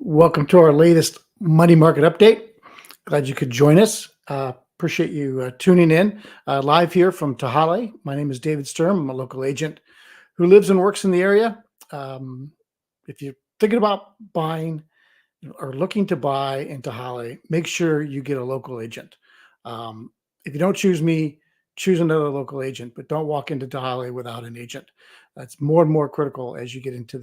Welcome to our latest money market update. Glad you could join us. Appreciate you tuning in live here from Tehaleh. My name is David Sturm. I'm a local agent who lives and works in the area. If you're thinking about buying or looking to buy in Tehaleh, make sure you get a local agent. If you don't choose me, choose another local agent, but don't walk into Tehaleh without an agent. That's more and more critical as you get into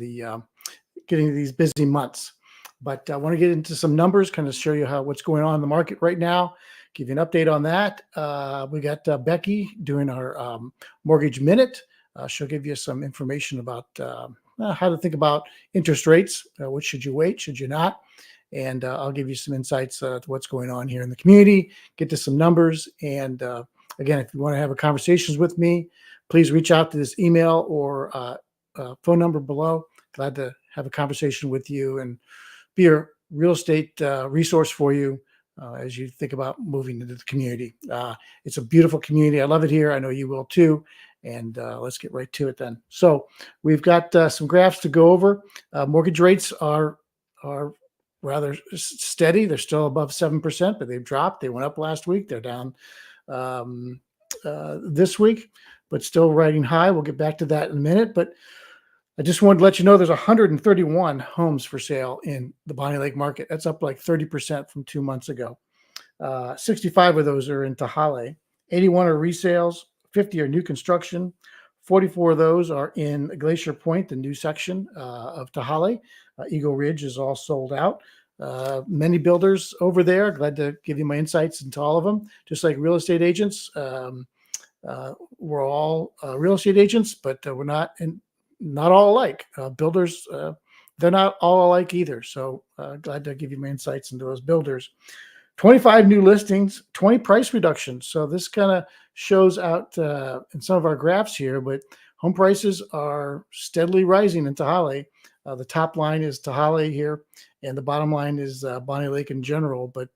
getting to these busy months. But I want to get into some numbers, kind of show you what's going on in the market right now, give you an update on that. We got Becky doing our mortgage minute. She'll give you some information about how to think about interest rates. Which should you wait? Should you not? And I'll give you some insights to what's going on here in the community, get to some numbers. And again, if you want to have a conversations with me, please reach out to this email or phone number below. Glad to have a conversation with you and be a real estate resource for you as you think about moving into the community. It's a beautiful community. I love it here. I know you will too. And let's get right to it then. So we've got some graphs to go over. Mortgage rates are rather steady. They're still above 7%, but they've dropped. They went up last week. They're down this week, but still riding high. We'll get back to that in a minute. But I just wanted to let you know there's 131 homes for sale in the Bonney Lake market. That's up like 30% from 2 months ago. 65 of those are in Tehaleh. 81 are resales. 50 are new construction. 44 of those are in Glacier Point, the new section of Tehaleh. Eagle Ridge is all sold out. Many builders over there. Glad to give you my insights into all of them. Just like real estate agents, we're all real estate agents, but we're not all alike. Builders, they're not all alike either. So glad to give you my insights into those builders. 25 new listings, 20 price reductions. So this kind of shows out in some of our graphs here, but home prices are steadily rising in Tehaleh. The top line is Tehaleh here, and the bottom line is Bonney Lake in general. But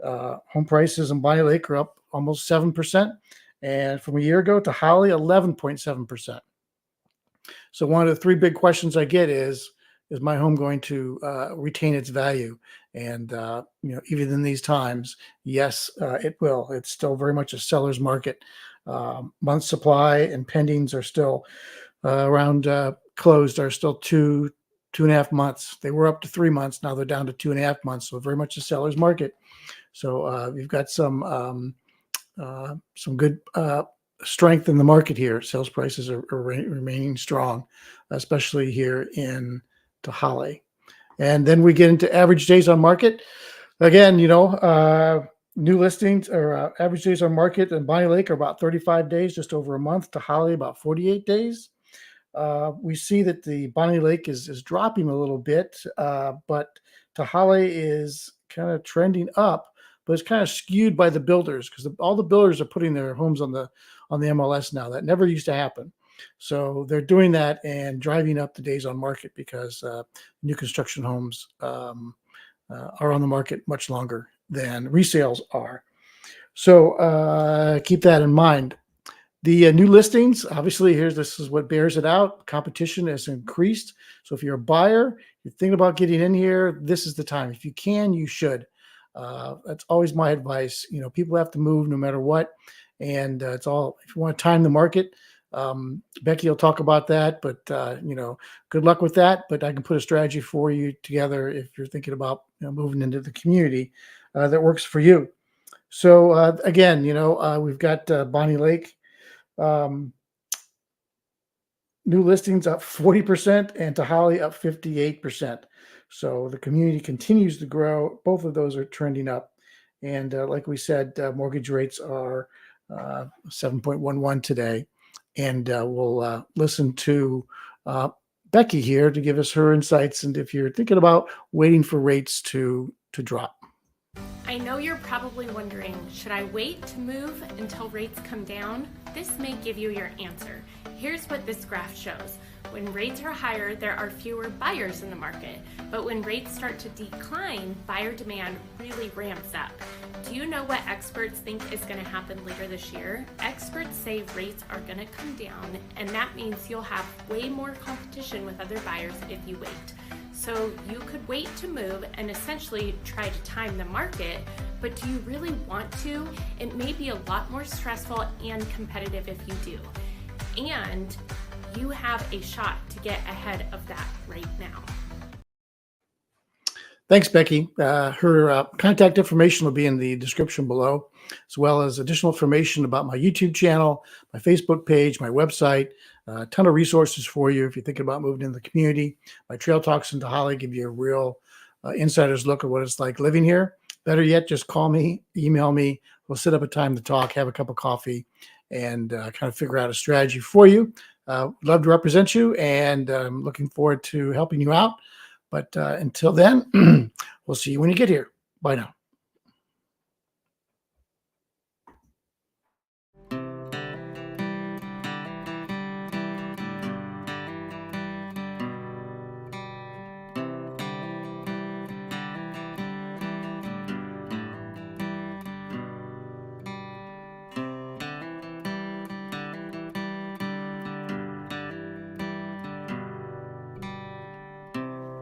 home prices in Bonney Lake are up almost 7%. And from a year ago, Tehaleh, 11.7%. So one of the three big questions I get is my home going to retain its value? And even in these times, yes, it will. It's still very much a seller's market. Month supply and pendings are still around closed are still 2.5 months. They were up to 3 months. Now they're down to 2.5 months. So very much a seller's market. So we've got some good strength in the market here. Sales prices are remaining strong, especially here in Tehaleh. And then we get into average days on market. Again, new listings or average days on market in Bonney Lake are about 35 days, just over a month. Tehaleh about 48 days. We see that the Bonney Lake is dropping a little bit, but Tehaleh is kind of trending up, but it's kind of skewed by the builders because all the builders are putting their homes on the MLS now. That never used to happen. So they're doing that and driving up the days on market because new construction homes are on the market much longer than resales are. So keep that in mind. The new listings, obviously, this is what bears it out. Competition has increased. So if you're a buyer, you're thinking about getting in here, this is the time. If you can, you should. That's always my advice. People have to move no matter what. And it's all, if you want to time the market, Becky will talk about that, but good luck with that. But I can put a strategy for you together if you're thinking about moving into the community that works for you. So again, we've got Bonney Lake new listings up 40% and Tehaleh up 58%. So the community continues to grow. Both of those are trending up. And like we said, mortgage rates are 7.11 today. And we'll listen to Becky here to give us her insights. And if you're thinking about waiting for rates to drop. I know you're probably wondering, should I wait to move until rates come down? This may give you your answer. Here's what this graph shows. When rates are higher, there are fewer buyers in the market. But when rates start to decline, buyer demand really ramps up. Do you know what experts think is going to happen later this year? Experts say rates are going to come down, and that means you'll have way more competition with other buyers if you wait. So you could wait to move and essentially try to time the market, but do you really want to? It may be a lot more stressful and competitive if you do. And you have a shot to get ahead of that right now. Thanks, Becky. Her contact information will be in the description below, as well as additional information about my YouTube channel, my Facebook page, my website, a ton of resources for you if you're thinking about moving into the community. My Trail Talks in Tehaleh give you a real insider's look at what it's like living here. Better yet, just call me, email me. We'll set up a time to talk, have a cup of coffee, and kind of figure out a strategy for you. Love to represent you, and I'm looking forward to helping you out. But until then, we'll see you when you get here. Bye now.